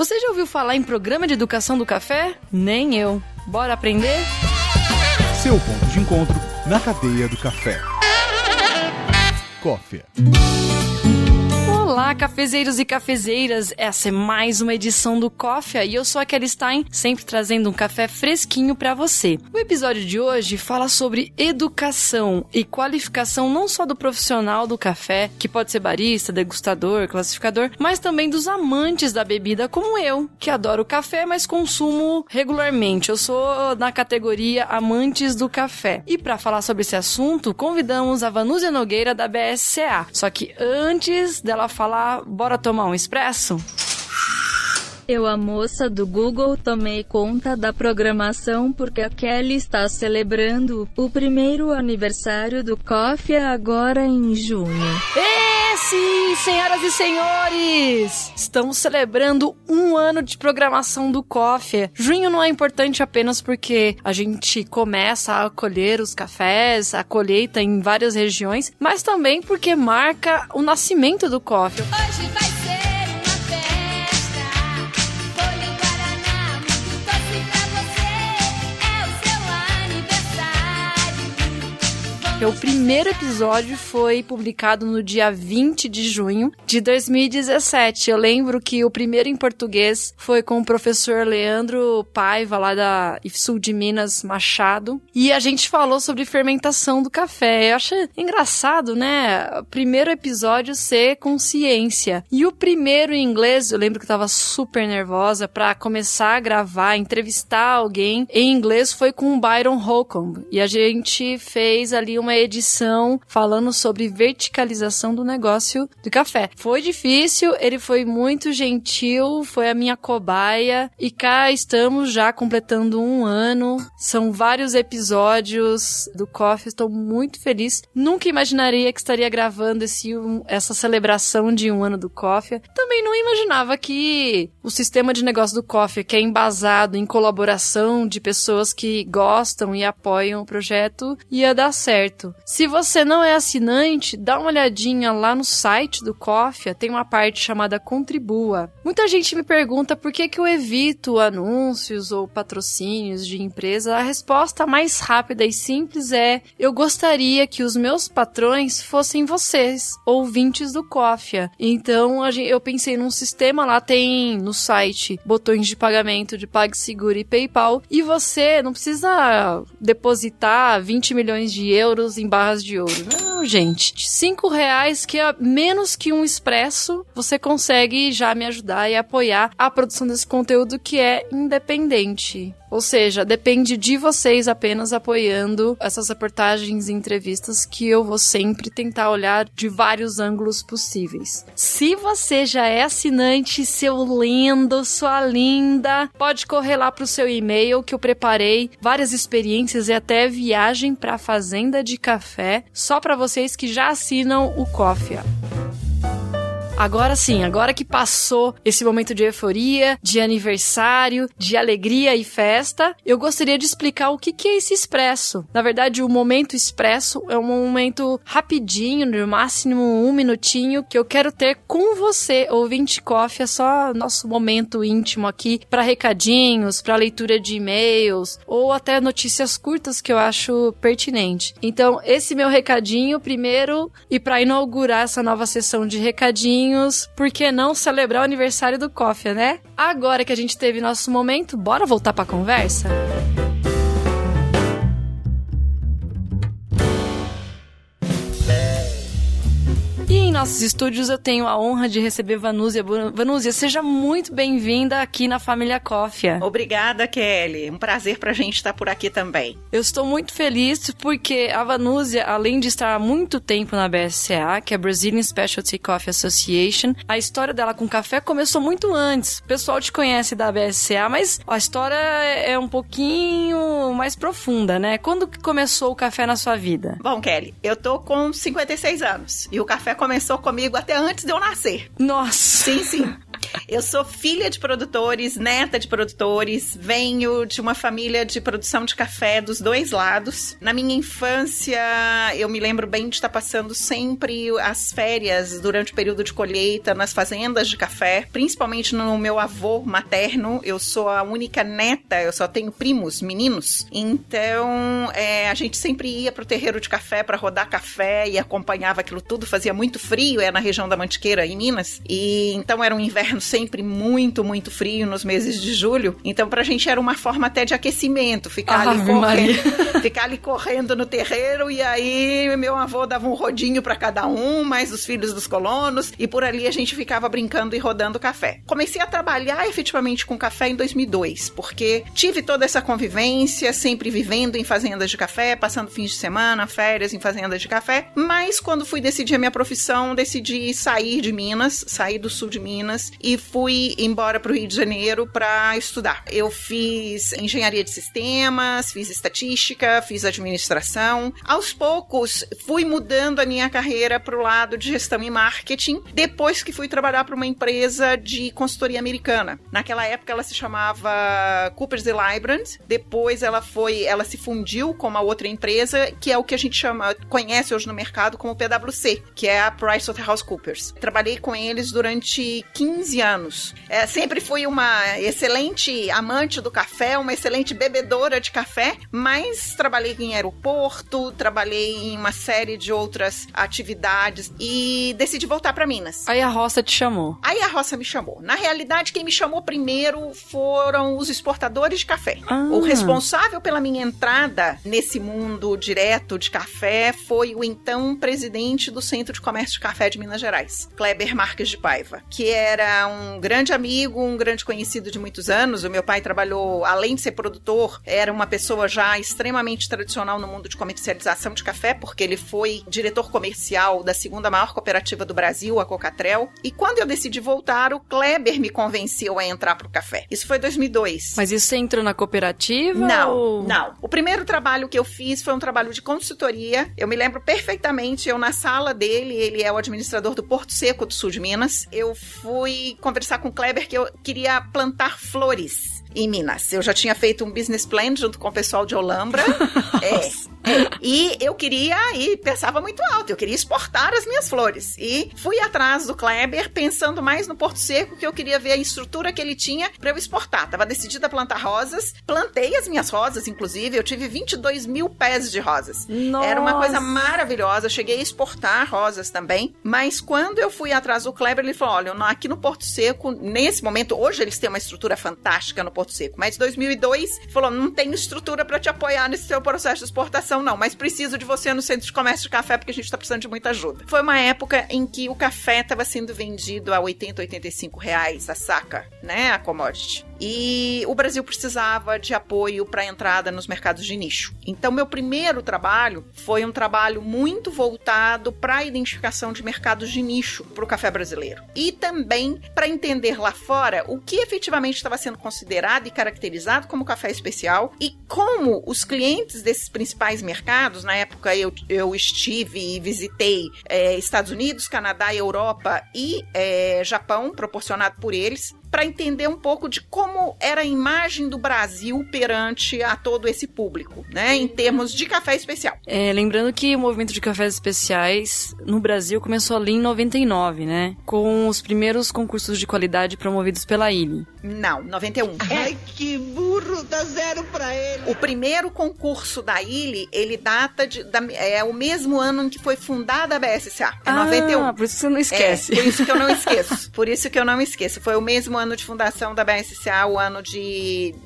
Você já ouviu falar em programa de educação do café? Nem eu. Bora aprender? Seu ponto de encontro na cadeia do café. Coffea. Olá, cafezeiros e cafezeiras! Essa é mais uma edição do Coffea e eu sou a Kelly Stein, sempre trazendo um café fresquinho pra você. O episódio de hoje fala sobre educação e qualificação não só do profissional do café, que pode ser barista, degustador, classificador, mas também dos amantes da bebida como eu, que adoro café, mas consumo regularmente. Eu sou na categoria amantes do café. E pra falar sobre esse assunto, convidamos a Vanúzia Nogueira da BSCA. Só que antes dela falar, bora tomar um expresso? Eu, a moça do Google, tomei conta da programação porque a Kelly está celebrando o primeiro aniversário do Coffea agora em junho. Sim, senhoras e senhores! Estamos celebrando um ano de programação do Coffea. Junho não é importante apenas porque a gente começa a colher os cafés, a colheita em várias regiões, mas também porque marca o nascimento do Coffea. Hoje vai ser uma festa, folha em Guaraná, muito doce pra você, é o seu aniversário. O primeiro episódio foi publicado no dia 20 de junho de 2017. Eu lembro que o primeiro em português foi com o professor Leandro Paiva, lá da IFSU de Minas Machado. E a gente falou sobre fermentação do café. Eu acho engraçado, né? O primeiro episódio ser com ciência. E o primeiro em inglês, eu lembro que eu tava super nervosa pra começar a gravar, entrevistar alguém em inglês, foi com o Byron Holcomb. E a gente fez ali uma edição falando sobre verticalização do negócio do café. Foi difícil, ele foi muito gentil, foi a minha cobaia e cá estamos já completando um ano. São vários episódios do Coffea, estou muito feliz. Nunca imaginaria que estaria gravando essa celebração de um ano do Coffea. Também não imaginava que o sistema de negócio do Coffea, que é embasado em colaboração de pessoas que gostam e apoiam o projeto, ia dar certo. Se você não é assinante, dá uma olhadinha lá no site do Coffea, tem uma parte chamada Contribua. Muita gente me pergunta por que eu evito anúncios ou patrocínios de empresa. A resposta mais rápida e simples é: eu gostaria que os meus patrões fossem vocês, ouvintes do Coffea. Então eu pensei num sistema, lá tem no site botões de pagamento de PagSeguro e PayPal, e você não precisa depositar 20 milhões de euros em barras de ouro. Não, gente. De R$5, que é menos que um expresso, você consegue já me ajudar e apoiar a produção desse conteúdo que é independente. Ou seja, depende de vocês apenas apoiando essas reportagens e entrevistas que eu vou sempre tentar olhar de vários ângulos possíveis. Se você já é assinante, seu lindo, sua linda, pode correr lá pro seu e-mail que eu preparei várias experiências e até viagem pra fazenda de café só para vocês que já assinam o Coffea. Agora sim, agora que passou esse momento de euforia, de aniversário, de alegria e festa, eu gostaria de explicar o que é esse expresso. Na verdade, o momento expresso é um momento rapidinho, no máximo 1 minutinho, que eu quero ter com você, ouvinte Coffea, só nosso momento íntimo aqui, para recadinhos, para leitura de e-mails, ou até notícias curtas que eu acho pertinente. Então, esse meu recadinho primeiro, e para inaugurar essa nova sessão de recadinhos, por que não celebrar o aniversário do Coffea, né? Agora que a gente teve nosso momento, bora voltar pra conversa? E em nossos estúdios eu tenho a honra de receber Vanúzia. Vanúzia, seja muito bem-vinda aqui na família Coffea. Obrigada, Kelly. Um prazer pra gente estar por aqui também. Eu estou muito feliz porque a Vanúzia, além de estar há muito tempo na BSCA, que é a Brazilian Specialty Coffee Association, a história dela com café começou muito antes. O pessoal te conhece da BSCA, mas a história é um pouquinho mais profunda, né? Quando que começou o café na sua vida? Bom, Kelly, eu tô com 56 anos e o café começou comigo até antes de eu nascer. Nossa! Sim, sim. Eu sou filha de produtores, neta de produtores, venho de uma família de produção de café dos dois lados. Na minha infância, eu me lembro bem de estar passando sempre as férias durante o período de colheita nas fazendas de café, principalmente no meu avô materno. Eu sou a única neta, eu só tenho primos, meninos. Então, a gente sempre ia pro terreiro de café para rodar café e acompanhava aquilo tudo. Fazia muito frio, na região da Mantiqueira, em Minas. E então era um inverno sempre muito, muito frio nos meses de julho. Então, pra gente era uma forma até de aquecimento, ficar ali correndo no terreiro, e aí meu avô dava um rodinho pra cada um, mais os filhos dos colonos, e por ali a gente ficava brincando e rodando café. Comecei a trabalhar efetivamente com café em 2002, porque tive toda essa convivência, sempre vivendo em fazendas de café, passando fins de semana, férias em fazendas de café, mas quando fui decidir a minha profissão, decidi sair de Minas, sair do sul de Minas, e fui embora pro Rio de Janeiro para estudar. Eu fiz engenharia de sistemas, fiz estatística, fiz administração. Aos poucos, fui mudando a minha carreira pro lado de gestão e marketing, depois que fui trabalhar para uma empresa de consultoria americana. Naquela época, ela se chamava Coopers & Lybrand. Depois, ela se fundiu com uma outra empresa, que é o que a gente conhece hoje no mercado como PwC, que é a PricewaterhouseCoopers. Trabalhei com eles durante 15 anos. Sempre fui uma excelente amante do café, uma excelente bebedora de café, mas trabalhei em aeroporto, trabalhei em uma série de outras atividades e decidi voltar para Minas. Aí a roça te chamou. Aí a roça me chamou. Na realidade, quem me chamou primeiro foram os exportadores de café. O responsável pela minha entrada nesse mundo direto de café foi o então presidente do Centro de Comércio de Café de Minas Gerais, Kleber Marques de Paiva, que era um grande amigo, um grande conhecido de muitos anos. O meu pai trabalhou, além de ser produtor, era uma pessoa já extremamente tradicional no mundo de comercialização de café, porque ele foi diretor comercial da segunda maior cooperativa do Brasil, a Cocatrel. E quando eu decidi voltar, o Kleber me convenceu a entrar pro café. Isso foi 2002. Mas isso você entrou na cooperativa? Não. O primeiro trabalho que eu fiz foi um trabalho de consultoria. Eu me lembro perfeitamente, eu na sala dele, ele é o administrador do Porto Seco do sul de Minas. Eu fui conversar com o Kleber que eu queria plantar flores em Minas. Eu já tinha feito um business plan junto com o pessoal de Olambra. E eu queria, e pensava muito alto, eu queria exportar as minhas flores. E fui atrás do Kleber, pensando mais no Porto Seco, que eu queria ver a estrutura que ele tinha para eu exportar. Tava decidida a plantar rosas, plantei as minhas rosas, inclusive, eu tive 22 mil pés de rosas. Nossa. Era uma coisa maravilhosa, cheguei a exportar rosas também, mas quando eu fui atrás do Kleber, ele falou, olha, aqui no Porto Seco, nesse momento, hoje eles têm uma estrutura fantástica no Porto Seco, mas em 2002, falou, não tenho estrutura para te apoiar nesse seu processo de exportação não, mas preciso de você no Centro de Comércio de Café porque a gente tá precisando de muita ajuda. Foi uma época em que o café estava sendo vendido a 80, 85 reais a saca, né, a commodity. E o Brasil precisava de apoio para entrada nos mercados de nicho. Então, meu primeiro trabalho foi um trabalho muito voltado para a identificação de mercados de nicho para o café brasileiro. E também para entender lá fora o que efetivamente estava sendo considerado e caracterizado como café especial e como os clientes desses principais mercados, na época eu estive e visitei Estados Unidos, Canadá, Europa e Japão, proporcionado por eles, para entender um pouco de como era a imagem do Brasil perante a todo esse público, né, em termos de café especial. Lembrando que o movimento de cafés especiais no Brasil começou ali em 99, né, com os primeiros concursos de qualidade promovidos pela Illy. Não, 91. Ai, que burro, dá 0 pra ele. O primeiro concurso da Illy, ele data é o mesmo ano em que foi fundada a BSCA, 91. Por isso que você não esquece. Por isso que eu não esqueço. Por isso que eu não esqueço. Foi o mesmo ano de fundação da BSCA, o ano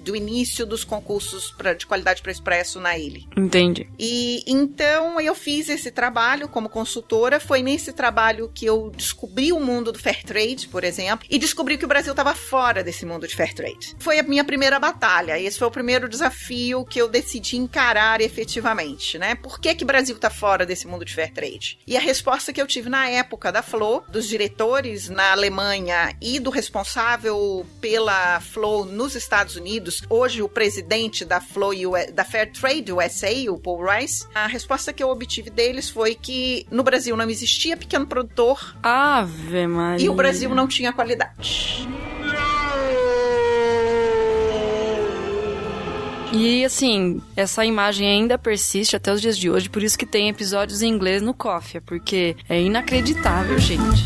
do início dos concursos de qualidade para expresso na Illy. Entendi. E então eu fiz esse trabalho como consultora. Foi nesse trabalho que eu descobri o mundo do fair trade, por exemplo, e descobri que o Brasil estava fora desse mundo de fair trade. Foi a minha primeira batalha. Esse foi o primeiro desafio que eu decidi encarar efetivamente, né? Por que o Brasil está fora desse mundo de fair trade? E a resposta que eu tive na época da Flor, dos diretores na Alemanha e do responsável responsável pela Flow nos Estados Unidos, hoje o presidente da Flow da Fair Trade USA, o Paul Rice, a resposta que eu obtive deles foi que no Brasil não existia pequeno produtor Ave Maria. e o Brasil não tinha qualidade. E assim, essa imagem ainda persiste até os dias de hoje, por isso que tem episódios em inglês no Coffee, porque é inacreditável, gente.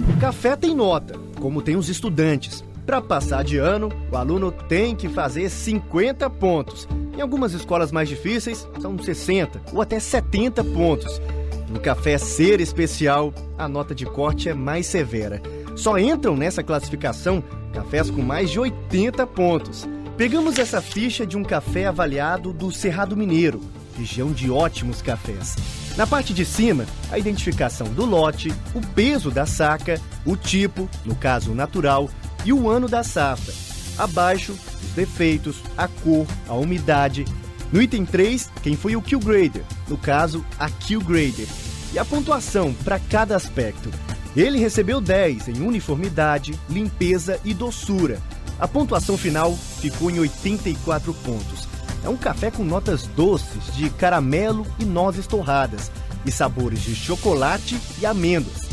O café tem nota, como tem os estudantes. Para passar de ano, o aluno tem que fazer 50 pontos. Em algumas escolas mais difíceis, são 60 ou até 70 pontos. No café ser especial, a nota de corte é mais severa. Só entram nessa classificação cafés com mais de 80 pontos. Pegamos essa ficha de um café avaliado do Cerrado Mineiro, região de ótimos cafés. Na parte de cima, a identificação do lote, o peso da saca, o tipo, no caso natural, e o ano da safra. Abaixo, os defeitos, a cor, a umidade. No item 3, quem foi o Q Grader, no caso, a Q Grader. E a pontuação para cada aspecto. Ele recebeu 10 em uniformidade, limpeza e doçura. A pontuação final ficou em 84 pontos. É um café com notas doces de caramelo e nozes torradas e sabores de chocolate e amêndoas.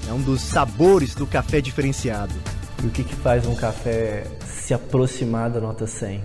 É um dos sabores do café diferenciado. E o que faz um café se aproximar da nota 100?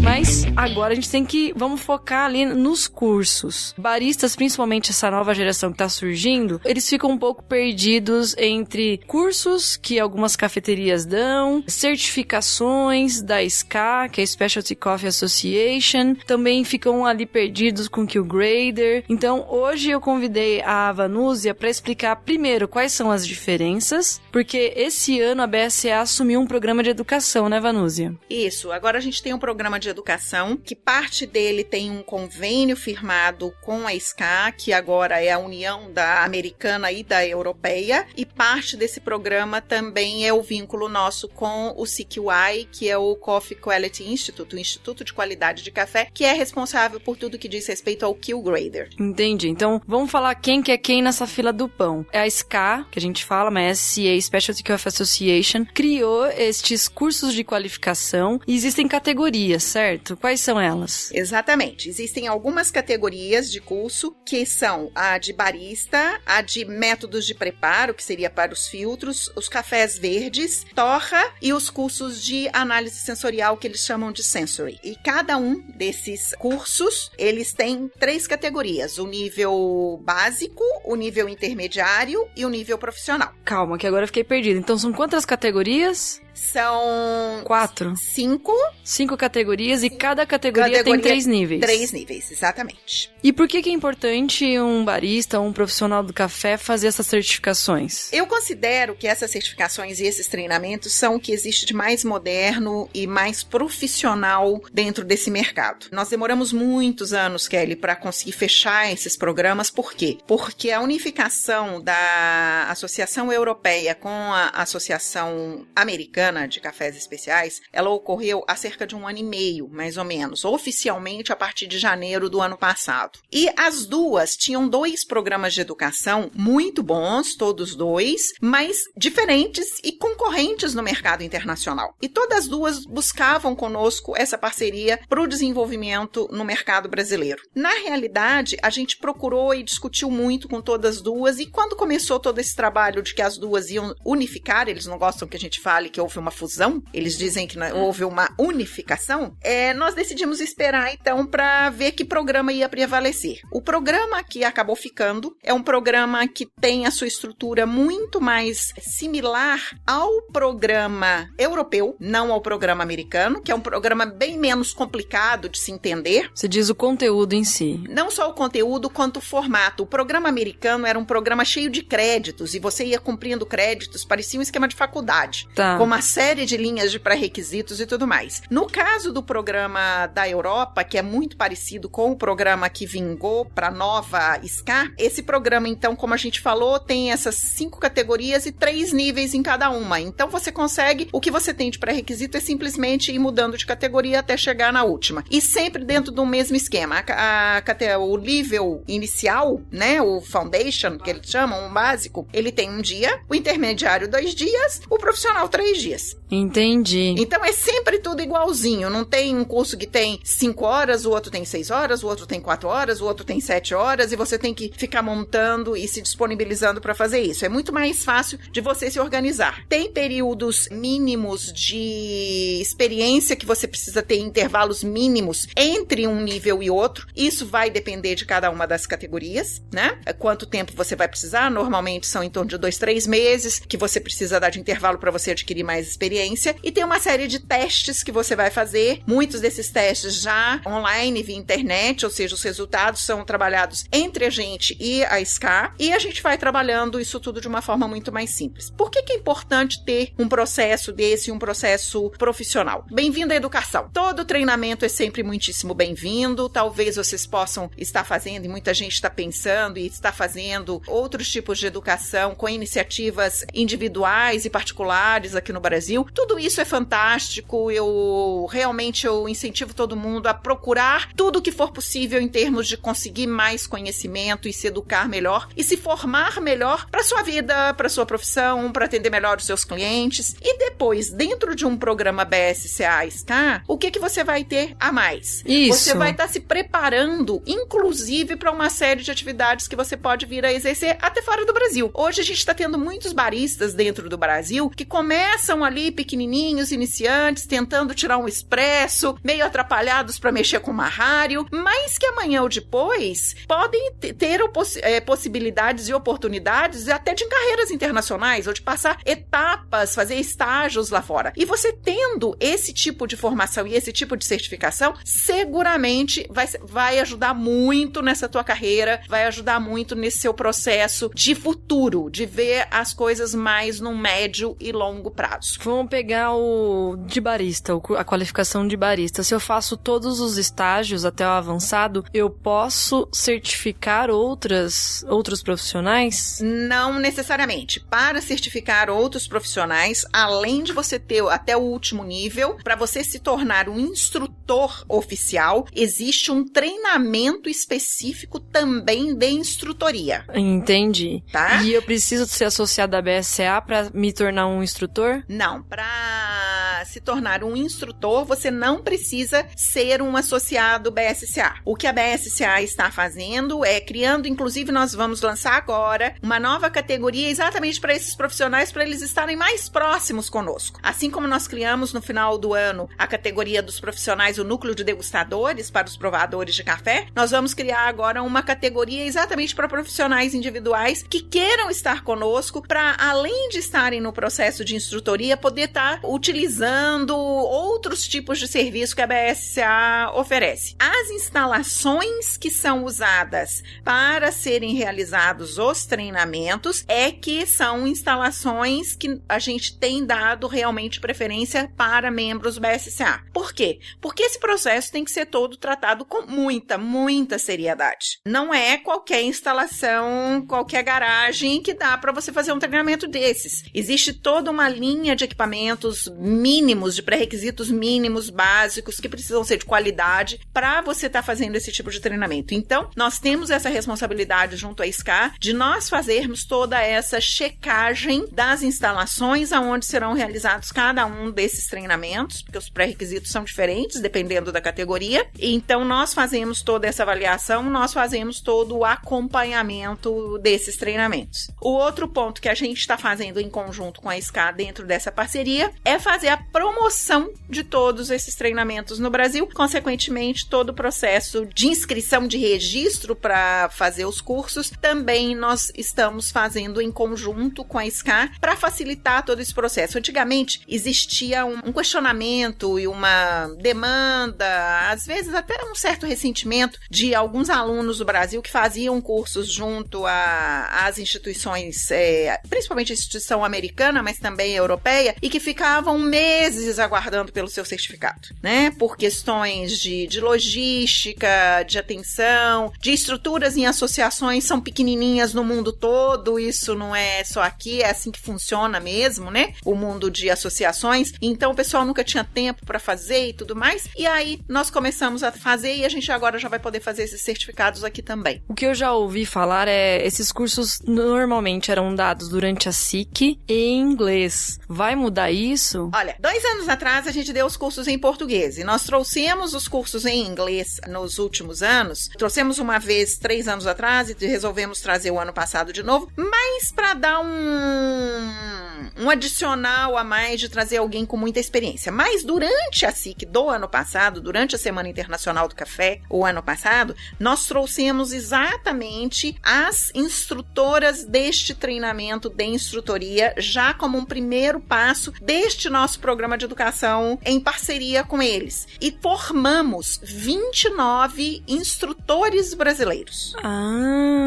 Mas agora a gente vamos focar ali nos cursos. Baristas, principalmente essa nova geração que tá surgindo, eles ficam um pouco perdidos entre cursos que algumas cafeterias dão, certificações da SCA, que é a Specialty Coffee Association, também ficam ali perdidos com o Q Grader. Então hoje eu convidei a Vanúzia para explicar primeiro quais são as diferenças, porque esse ano a BSA assumiu um programa de educação, né, Vanúzia? Isso, agora a gente tem um programa de educação, que parte dele tem um convênio firmado com a SCA, que agora é a união da americana e da europeia, e parte desse programa também é o vínculo nosso com o CQI, que é o Coffee Quality Institute, o Instituto de Qualidade de Café, que é responsável por tudo que diz respeito ao Q Grader. Entendi. Então, vamos falar quem que é quem nessa fila do pão. É a SCA, que a gente fala, mas SCA, Specialty Coffee Association, criou estes cursos de qualificação e existem categorias, certo? Quais são elas? Exatamente. Existem algumas categorias de curso, que são a de barista, a de métodos de preparo, que seria para os filtros, os cafés verdes, torra e os cursos de análise sensorial, que eles chamam de sensory. E cada um desses cursos, eles têm 3 categorias: o nível básico, o nível intermediário e o nível profissional. Calma, que agora eu fiquei perdida. Então, são quantas categorias? São 4. 5. 5 categorias e cada categoria tem 3 níveis. 3 níveis, exatamente. E por que é importante um barista, um profissional do café fazer essas certificações? Eu considero que essas certificações e esses treinamentos são o que existe de mais moderno e mais profissional dentro desse mercado. Nós demoramos muitos anos, Kelly, para conseguir fechar esses programas. Por quê? Porque a unificação da Associação Europeia com a Associação Americana de Cafés Especiais, ela ocorreu há cerca de 1 ano e meio, mais ou menos, oficialmente a partir de janeiro do ano passado. E as duas tinham 2 programas de educação muito bons, todos 2, mas diferentes e concorrentes no mercado internacional. E todas as duas buscavam conosco essa parceria para o desenvolvimento no mercado brasileiro. Na realidade, a gente procurou e discutiu muito com todas as duas, e quando começou todo esse trabalho de que as duas iam unificar, eles não gostam que a gente fale que houve uma fusão, eles dizem que houve uma unificação, nós decidimos esperar então para ver que programa ia prevalecer. O programa que acabou ficando é um programa que tem a sua estrutura muito mais similar ao programa europeu, não ao programa americano, que é um programa bem menos complicado de se entender. Você diz o conteúdo em si. Não só o conteúdo, quanto o formato. O programa americano era um programa cheio de créditos, e você ia cumprindo créditos, parecia um esquema de faculdade. Tá. Com uma uma série de linhas de pré-requisitos e tudo mais. No caso do programa da Europa, que é muito parecido com o programa que vingou para a nova SCA, esse programa, então, como a gente falou, tem essas 5 categorias e 3 níveis em cada uma. Então, você consegue, o que você tem de pré-requisito é simplesmente ir mudando de categoria até chegar na última. E sempre dentro do mesmo esquema. O nível inicial, né, o foundation, que eles chamam, o básico, ele tem 1 dia, o intermediário 2 dias, o profissional 3 dias. Entendi. Então é sempre tudo igualzinho, não tem um curso que tem 5 horas, o outro tem 6 horas, o outro tem 4 horas, o outro tem 7 horas, e você tem que ficar montando e se disponibilizando para fazer isso. É muito mais fácil de você se organizar. Tem períodos mínimos de experiência que você precisa ter, intervalos mínimos entre um nível e outro. Isso vai depender de cada uma das categorias, né? Quanto tempo você vai precisar? Normalmente são em torno de 2, 3 meses que você precisa dar de intervalo para você adquirir mais experiência. E tem uma série de testes que você vai fazer. Muitos desses testes já online via internet, ou seja, os resultados são trabalhados entre a gente e a SCA, e a gente vai trabalhando isso tudo de uma forma muito mais simples. Por que é importante ter um processo desse, um processo profissional? Bem-vindo à educação. Todo treinamento é sempre muitíssimo bem-vindo. Talvez vocês possam estar fazendo, e muita gente está pensando e está fazendo outros tipos de educação com iniciativas individuais e particulares aqui no Brasil. Tudo isso é fantástico. Eu incentivo todo mundo a procurar tudo o que for possível em termos de conseguir mais conhecimento e se educar melhor e se formar melhor para sua vida, para sua profissão, para atender melhor os seus clientes. E depois, dentro de um programa BSCA-SCA, o que você vai ter a mais? Isso. Você vai estar se preparando, inclusive, para uma série de atividades que você pode vir a exercer até fora do Brasil. Hoje a gente está tendo muitos baristas dentro do Brasil que começam ali pequenininhos, iniciantes, tentando tirar um expresso, meio atrapalhados para mexer com o marrário, mas que amanhã ou depois podem ter possibilidades e oportunidades até de carreiras internacionais ou de passar etapas, fazer estágios lá fora. E você tendo esse tipo de formação e esse tipo de certificação, seguramente vai ajudar muito nessa tua carreira, vai ajudar muito nesse seu processo de futuro, de ver as coisas mais no médio e longo prazo. Vamos pegar o de barista, a qualificação de barista. Se eu faço todos os estágios até o avançado, eu posso certificar outros profissionais? Não necessariamente. Para certificar outros profissionais, além de você ter até o último nível, para você se tornar um instrutor oficial, existe um treinamento específico também de instrutoria. Entendi. Tá? E eu preciso ser associado à BSCA para me tornar um instrutor? Não. Para se tornar um instrutor, você não precisa ser um associado BSCA. O que a BSCA está fazendo é criando, inclusive nós vamos lançar agora, uma nova categoria exatamente para esses profissionais, para eles estarem mais próximos conosco. Assim como nós criamos no final do ano a categoria dos profissionais, o núcleo de degustadores para os provadores de café, nós vamos criar agora uma categoria exatamente para profissionais individuais que queiram estar conosco para, além de estarem no processo de instrutoria, poder estar utilizando outros tipos de serviço que a BSCA oferece. As instalações que são usadas para serem realizados os treinamentos é que são instalações que a gente tem dado realmente preferência para membros BSCA. Por quê? Porque esse processo tem que ser todo tratado com muita seriedade. Não é qualquer instalação, qualquer garagem que dá para você fazer um treinamento desses. Existe toda uma linha de equipamentos mínimos, de pré-requisitos mínimos, básicos, que precisam ser de qualidade para você estar fazendo esse tipo de treinamento. Então, nós temos essa responsabilidade junto à SCA de nós fazermos toda essa checagem das instalações aonde serão realizados cada um desses treinamentos, porque os pré-requisitos são diferentes dependendo da categoria. Então, nós fazemos toda essa avaliação, nós fazemos todo o acompanhamento desses treinamentos. O outro ponto que a gente está fazendo em conjunto com a SCA dentro dessa parceria é fazer a promoção de todos esses treinamentos no Brasil. Consequentemente, todo o processo de inscrição, de registro para fazer os cursos, também nós estamos fazendo em conjunto com a SCAR para facilitar todo esse processo. Antigamente, existia um questionamento e uma demanda, às vezes até um certo ressentimento de alguns alunos do Brasil que faziam cursos junto às instituições, principalmente a instituição americana, mas também europeia, e que ficavam meses aguardando pelo seu certificado, né? Por questões de logística, de atenção, de estruturas em associações são pequenininhas no mundo todo, isso não é só aqui, é assim que funciona mesmo, né? O mundo de associações. Então o pessoal nunca tinha tempo para fazer e tudo mais. E aí nós começamos a fazer e a gente agora já vai poder fazer esses certificados aqui também. O que eu já ouvi falar esses cursos normalmente eram dados durante a SIC em inglês. Vai mudar isso? Olha, 2 anos atrás a gente deu os cursos em português e nós trouxemos os cursos em inglês nos últimos anos. Trouxemos uma vez 3 anos atrás e resolvemos trazer o ano passado de novo, mas para dar um adicional a mais de trazer alguém com muita experiência. Mas durante a SIC do ano passado, durante a Semana Internacional do Café, o ano passado, nós trouxemos exatamente as instrutoras deste treinamento de instrutoria, já como um primeiro passo deste nosso programa de educação em parceria com eles. E formamos 29 instrutores brasileiros.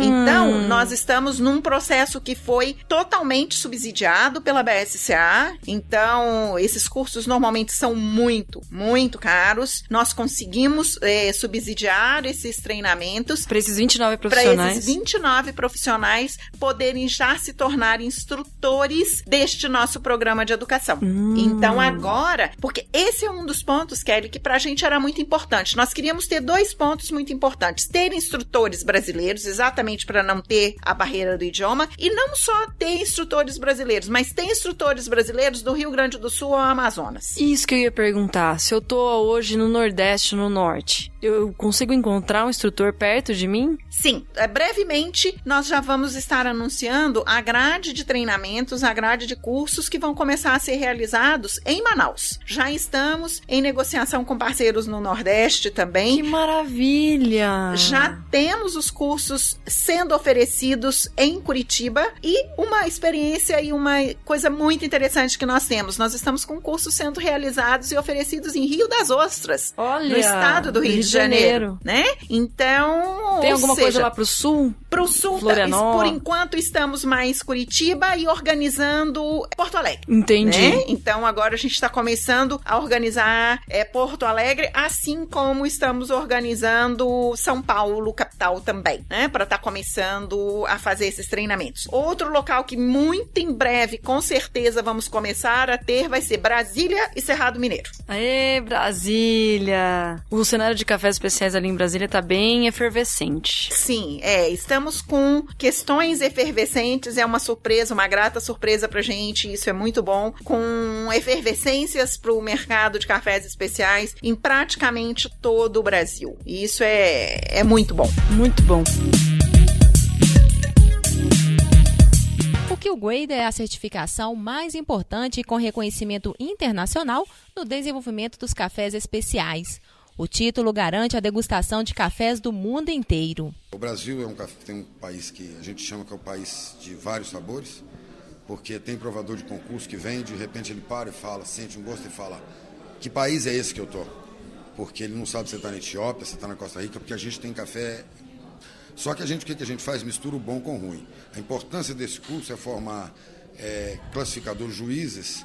Então, nós estamos num processo que foi totalmente subsidiado pela BSCA. Então, esses cursos normalmente são muito, muito caros. Nós conseguimos subsidiar esses treinamentos para esses 29 profissionais. Para esses 29 profissionais poderem já se tornar instrutores deste nosso programa de educação. Então, agora, porque esse é um dos pontos, Kelly, que pra gente era muito importante. Nós queríamos ter 2 pontos muito importantes. Ter instrutores brasileiros, exatamente para não ter a barreira do idioma, e não só ter instrutores brasileiros, mas ter instrutores brasileiros do Rio Grande do Sul ao Amazonas. Isso que eu ia perguntar. Se eu tô hoje no Nordeste, no Norte, eu consigo encontrar um instrutor perto de mim? Sim. Brevemente, nós já vamos estar anunciando a grade de treinamentos, a grade de cursos que vão começar a ser realizados em Manaus. Já estamos em negociação com parceiros no Nordeste também. Que maravilha! Já temos os cursos sendo oferecidos em Curitiba e uma experiência e uma coisa muito interessante que nós temos. Nós estamos com cursos sendo realizados e oferecidos em Rio das Ostras, no estado do Rio de Janeiro, né? Então, tem alguma coisa lá pro sul? Pro sul, por enquanto estamos mais Curitiba e organizando Porto Alegre. Entendi. Né? Então agora a gente está começando a organizar Porto Alegre, assim como estamos organizando São Paulo, capital também, né? Para estar começando a fazer esses treinamentos. Outro local que muito em breve, com certeza, vamos começar a ter vai ser Brasília e Cerrado Mineiro. Aê, Brasília! O cenário de cafés especiais ali em Brasília tá bem efervescente. Sim, estamos com questões efervescentes, é uma surpresa, uma grata surpresa pra gente, isso é muito bom, com efervescências pro mercado de cafés especiais em praticamente todo o Brasil. E isso é muito bom. Muito bom. O Skill Grade é a certificação mais importante com reconhecimento internacional no desenvolvimento dos cafés especiais. O título garante a degustação de cafés do mundo inteiro. O Brasil tem um país que a gente chama que é o país de vários sabores, porque tem provador de concurso que vem, de repente ele para e fala, sente um gosto e fala, que país é esse que eu tô? Porque ele não sabe se você está na Etiópia, se está na Costa Rica, porque a gente tem café. Só que o que a gente faz? Mistura o bom com o ruim. A importância desse curso é formar classificadores, juízes,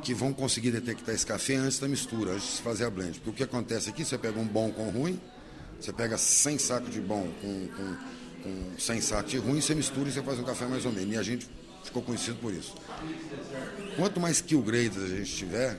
que vão conseguir detectar esse café antes da mistura, antes de fazer a blend. Porque o que acontece aqui, você pega um bom com ruim, você pega 100 sacos de bom com 100 sacos de ruim, você mistura e você faz um café mais ou menos. E a gente ficou conhecido por isso. Quanto mais skill grades a gente tiver,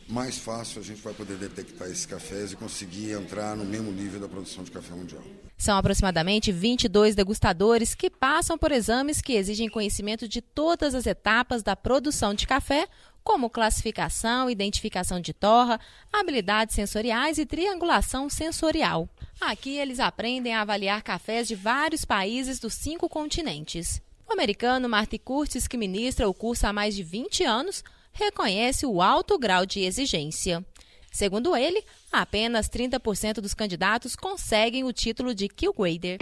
mais fácil a gente vai poder detectar esses cafés e conseguir entrar no mesmo nível da produção de café mundial. São aproximadamente 22 degustadores que passam por exames que exigem conhecimento de todas as etapas da produção de café, como classificação, identificação de torra, habilidades sensoriais e triangulação sensorial. Aqui eles aprendem a avaliar cafés de vários países dos 5 continentes. O americano Marty Curtis, que ministra o curso há mais de 20 anos, reconhece o alto grau de exigência. Segundo ele, apenas 30% dos candidatos conseguem o título de Q Grader.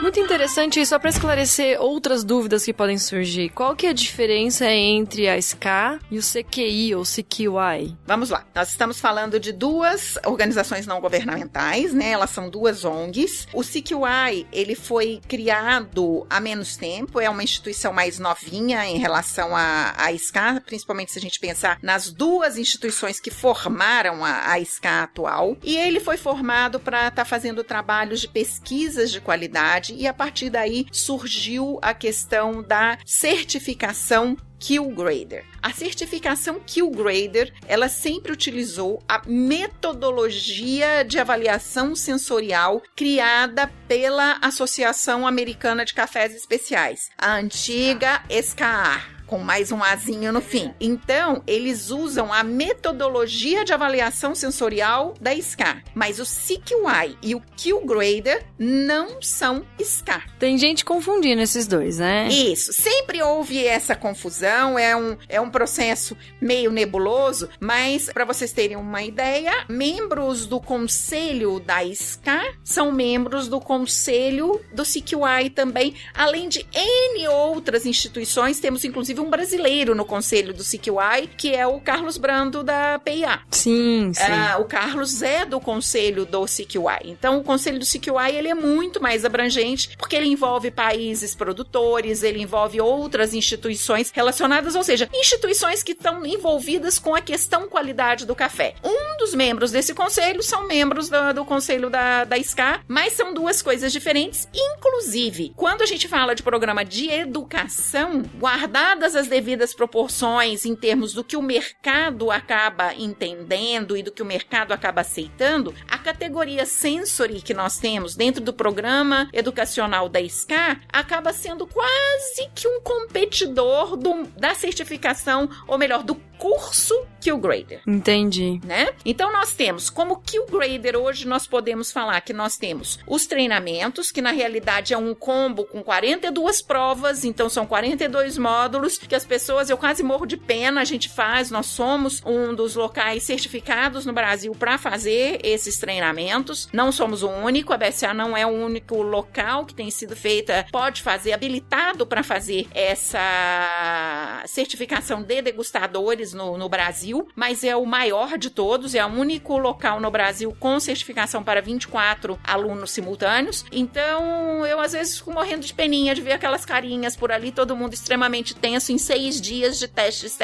Muito interessante, só para esclarecer outras dúvidas que podem surgir. Qual que é a diferença entre a SCA e o CQI ou CQI? Vamos lá. Nós estamos falando de duas organizações não governamentais, né? Elas são duas ONGs. O CQI, ele foi criado há menos tempo, é uma instituição mais novinha em relação à SCA, principalmente se a gente pensar nas duas instituições que formaram a SCA atual. E ele foi formado para estar fazendo trabalhos de pesquisas de qualidade e a partir daí surgiu a questão da certificação Q Grader. A certificação Q Grader, ela sempre utilizou a metodologia de avaliação sensorial criada pela Associação Americana de Cafés Especiais, a antiga SCA, com mais um azinho no fim. Então, eles usam a metodologia de avaliação sensorial da SCA, mas o CQI e o Q Grader não são SCA. Tem gente confundindo esses dois, né? Isso, sempre houve essa confusão, é um processo meio nebuloso, mas para vocês terem uma ideia, membros do conselho da SCA são membros do conselho do CQI também, além de N outras instituições, temos inclusive um brasileiro no conselho do CQI, que é o Carlos Brando da PIA. Sim, sim. O Carlos é do conselho do CQI. Então, o conselho do CQI, ele é muito mais abrangente, porque ele envolve países produtores, ele envolve outras instituições relacionadas, ou seja, instituições que estão envolvidas com a questão qualidade do café. Um dos membros desse conselho são membros do conselho da SCA, mas são duas coisas diferentes. Inclusive, quando a gente fala de programa de educação, guardadas as devidas proporções em termos do que o mercado acaba entendendo e do que o mercado acaba aceitando, a categoria Sensory que nós temos dentro do programa educacional da SCA acaba sendo quase que um competidor da certificação, ou melhor, do curso Q Grader. Entendi. Né? Então nós temos, como Q Grader hoje nós podemos falar que nós temos os treinamentos, que na realidade é um combo com 42 provas, então são 42 módulos, que as pessoas, eu quase morro de pena, a gente faz, nós somos um dos locais certificados no Brasil para fazer esses treinamentos, não somos o único, a BSA não é o único local que tem sido feita, pode fazer, habilitado para fazer essa certificação de degustadores no Brasil, mas é o maior de todos, é o único local no Brasil com certificação para 24 alunos simultâneos. Então, eu às vezes fico morrendo de peninha de ver aquelas carinhas por ali, todo mundo extremamente tenso em 6 dias de testes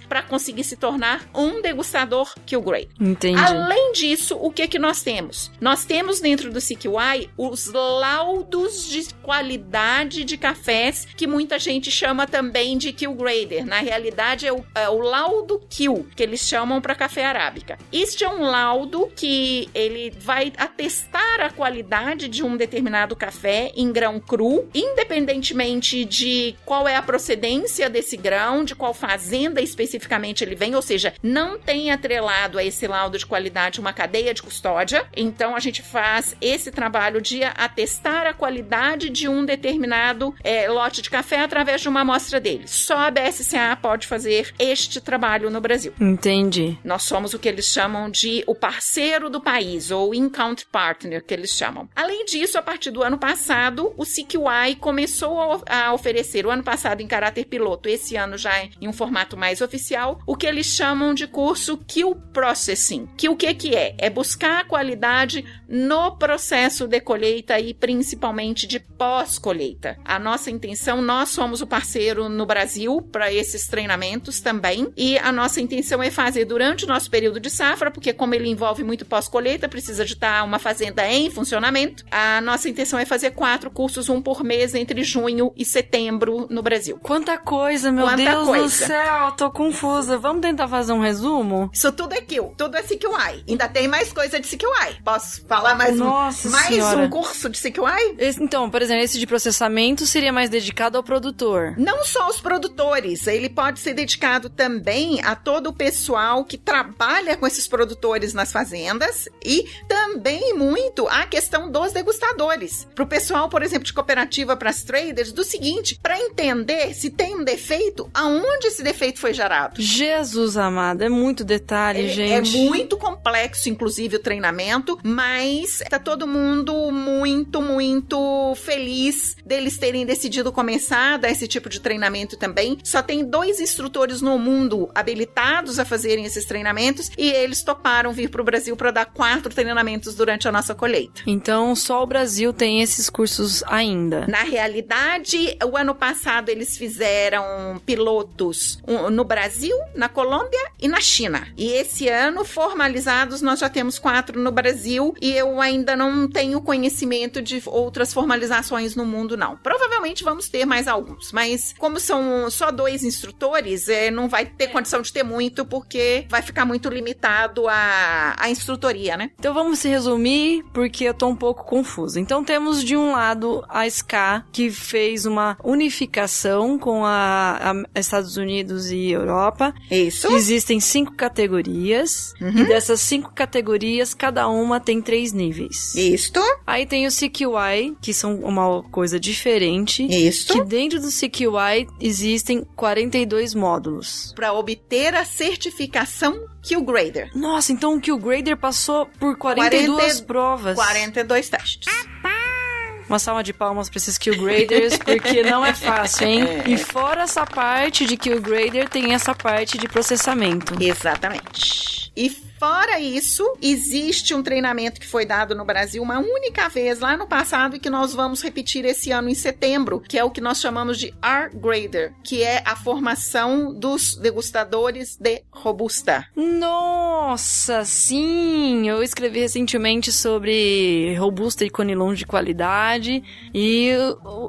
para conseguir se tornar um degustador Q Grader. Entendi. Além disso, o que nós temos? Nós temos dentro do CQI os laudos de qualidade de cafés, que muita gente chama também de Q Grader. Na realidade, é o laudo Q, que eles chamam para café arábica. Este é um laudo que ele vai atestar a qualidade de um determinado café em grão cru, independentemente de qual é a procedência desse grão, de qual fazenda especificamente ele vem, ou seja, não tem atrelado a esse laudo de qualidade uma cadeia de custódia. Então, a gente faz esse trabalho de atestar a qualidade de um determinado lote de café através de uma amostra dele. Só a BSCA pode fazer este trabalho no Brasil. Entendi. Nós somos o que eles chamam de o parceiro do país, ou in-country partner, que eles chamam. Além disso, a partir do ano passado, o CQI começou a oferecer, o ano passado em caráter piloto, esse ano já em um formato mais oficial, o que eles chamam de curso Q Processing. Que o que é? É buscar a qualidade no processo de colheita e principalmente de pós-colheita. A nossa intenção, nós somos o parceiro no Brasil para esses treinamentos também, e a nossa intenção é fazer durante o nosso período de safra, porque como ele envolve muito pós-colheita, precisa de estar uma fazenda em funcionamento, a nossa intenção é fazer 4 cursos, um por mês, entre junho e setembro no Brasil. Quanta coisa, meu Deus do céu, tô confusa. Vamos tentar fazer um resumo? Isso tudo é Q, tudo é CQI. Ainda tem mais coisa de CQI. Posso falar mais um curso de CQI? Então, por exemplo, esse de processamento seria mais dedicado ao produtor. Não só aos produtores, ele pode ser dedicado também a todo o pessoal que trabalha com esses produtores nas fazendas e também muito a questão dos degustadores. Para o pessoal, por exemplo, de cooperativa, para as traders, do seguinte, para entender se tem um defeito, aonde esse defeito foi gerado. Jesus amado, é muito detalhe, gente. É muito complexo, inclusive, o treinamento, mas tá todo mundo muito, muito feliz deles terem decidido começar a dar esse tipo de treinamento também. Só tem 2 instrutores no mundo habilitados a fazerem esses treinamentos e eles toparam vir pro Brasil para dar 4 treinamentos durante a nossa colheita. Então, só o Brasil tem esses cursos ainda. Na realidade, o ano passado eles fizeram pilotos no Brasil, na Colômbia e na China. E esse ano, formalizados, nós já temos 4 no Brasil e eu ainda não tenho conhecimento de outras formalizações no mundo, não. Provavelmente vamos ter mais alguns, mas como são só 2 instrutores, não vai ter condição de ter muito, porque vai ficar muito limitado a instrutoria, né? Então vamos se resumir, porque eu tô um pouco confusa. Então temos de um lado a SCA, que fez uma unificação com a Estados Unidos e Europa. Isso. Existem 5 categorias, e dessas 5 categorias, cada uma tem 3 níveis. Isto. Aí tem o CQI, que são uma coisa diferente. Isto. Que dentro do CQI existem 42 módulos. Para obter a certificação Q-Grader. Nossa, então o Q-Grader passou por 42 provas. 42 testes. Uma salva de palmas para esses Q-Graders, porque não é fácil, hein? E fora essa parte de Q-Grader, tem essa parte de processamento. Exatamente. E fora isso, existe um treinamento que foi dado no Brasil uma única vez lá no passado e que nós vamos repetir esse ano em setembro, que é o que nós chamamos de R-Grader, que é a formação dos degustadores de Robusta. Nossa, sim! Eu escrevi recentemente sobre Robusta e Conilon de qualidade e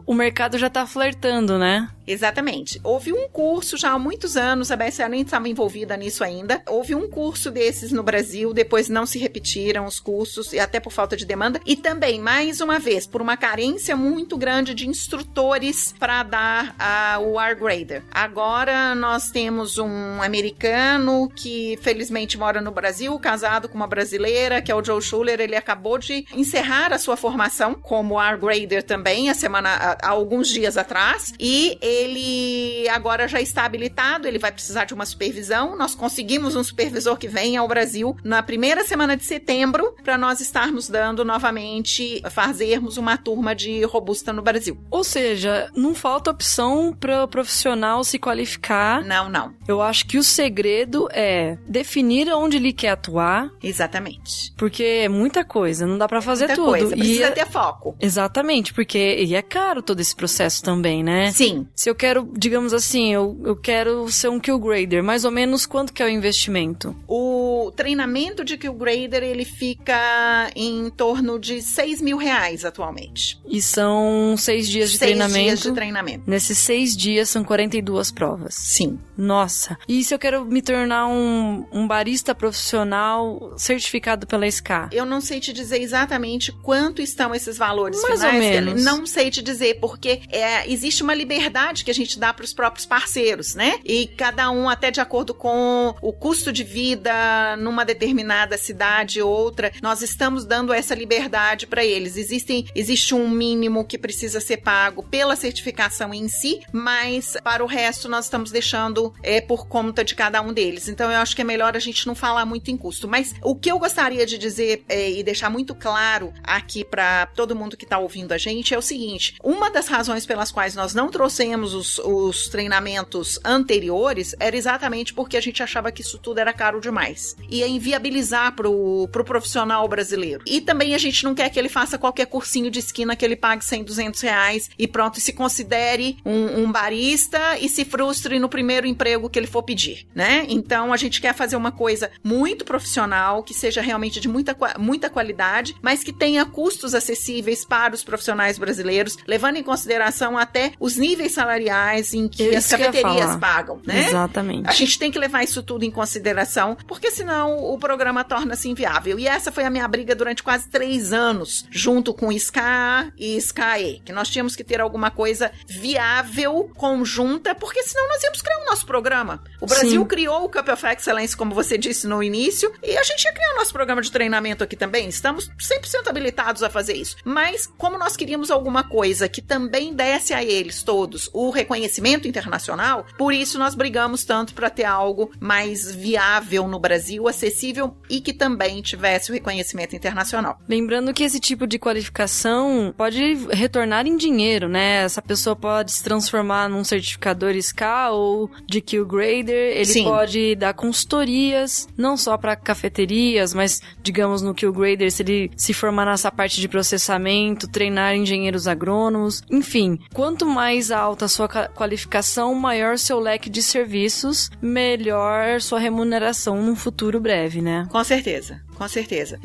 o mercado já tá flertando, né? Exatamente. Houve um curso já há muitos anos, a BSA nem estava envolvida nisso ainda. Houve um curso desses no Brasil, depois não se repetiram os cursos, e até por falta de demanda. E também, mais uma vez, por uma carência muito grande de instrutores para dar o R-Grader. Agora nós temos um americano que felizmente mora no Brasil, casado com uma brasileira, que é o Joe Schuller. Ele acabou de encerrar a sua formação como R-Grader também, há alguns dias atrás, e ele agora já está habilitado, ele vai precisar de uma supervisão. Nós conseguimos um supervisor que vem ao Brasil na primeira semana de setembro para nós estarmos dando novamente, fazermos uma turma de Robusta no Brasil. Ou seja, não falta opção para o profissional se qualificar. Não. Eu acho que o segredo é definir onde ele quer atuar. Exatamente. Porque é muita coisa, não dá para fazer tudo. Coisa. Precisa ter foco. Exatamente, porque é caro todo esse processo também, né? Sim. Se eu quero, digamos assim, eu quero ser um Q-Grader, mais ou menos quanto que é o investimento? O treinamento de Q-Grader, ele fica em torno de R$6.000 atualmente. E são 6 dias de treinamento? 6 dias de treinamento. Nesses 6 dias são 42 provas. Sim. Nossa. E se eu quero me tornar um barista profissional certificado pela SCA? Eu não sei te dizer exatamente quanto estão esses valores mais finais. Ou menos. Não sei te dizer, porque existe uma liberdade que a gente dá para os próprios parceiros, né? E cada um, até de acordo com o custo de vida numa determinada cidade ou outra, nós estamos dando essa liberdade para eles. Existe um mínimo que precisa ser pago pela certificação em si, mas para o resto nós estamos deixando por conta de cada um deles. Então eu acho que é melhor a gente não falar muito em custo. Mas o que eu gostaria de dizer e deixar muito claro aqui para todo mundo que está ouvindo a gente é o seguinte: uma das razões pelas quais nós não trouxemos os treinamentos anteriores era exatamente porque a gente achava que isso tudo era caro demais. Ia inviabilizar pro profissional brasileiro. E também a gente não quer que ele faça qualquer cursinho de esquina que ele pague R$100, R$200 e pronto, e se considere um barista e se frustre no primeiro emprego que ele for pedir, né? Então a gente quer fazer uma coisa muito profissional, que seja realmente de muita qualidade, mas que tenha custos acessíveis para os profissionais brasileiros, levando em consideração até os níveis salariais em que as cafeterias pagam, né? Exatamente. A gente tem que levar isso tudo em consideração, porque senão então o programa torna-se inviável. E essa foi a minha briga durante quase 3 anos, junto com SCA e SCAE, que nós tínhamos que ter alguma coisa viável, conjunta, porque senão nós íamos criar o nosso programa. O Brasil criou o Cup of Excellence, como você disse no início, e a gente ia criar o nosso programa de treinamento aqui também. Estamos 100% habilitados a fazer isso. Mas, como nós queríamos alguma coisa que também desse a eles todos o reconhecimento internacional, por isso nós brigamos tanto para ter algo mais viável no Brasil, acessível e que também tivesse o reconhecimento internacional. Lembrando que esse tipo de qualificação pode retornar em dinheiro, né? Essa pessoa pode se transformar num certificador SCA ou de Q-Grader, ele pode dar consultorias, não só para cafeterias, mas, digamos, no Q-Grader, se ele se formar nessa parte de processamento, treinar engenheiros agrônomos, enfim, quanto mais alta a sua qualificação, maior seu leque de serviços, melhor sua remuneração num futuro breve, né? Com certeza. Com certeza.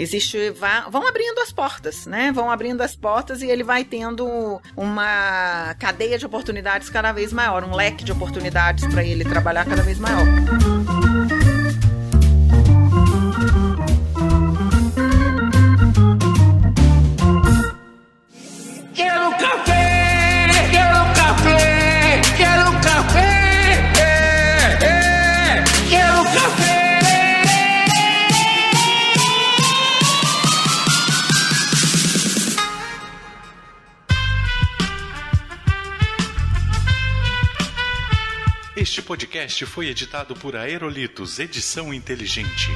Vão abrindo as portas, né? Vão abrindo as portas e ele vai tendo uma cadeia de oportunidades cada vez maior, um leque de oportunidades para ele trabalhar cada vez maior. Quero café! Quero café! Quero café! Quero café! Este podcast foi editado por Aerolitos Edição Inteligente.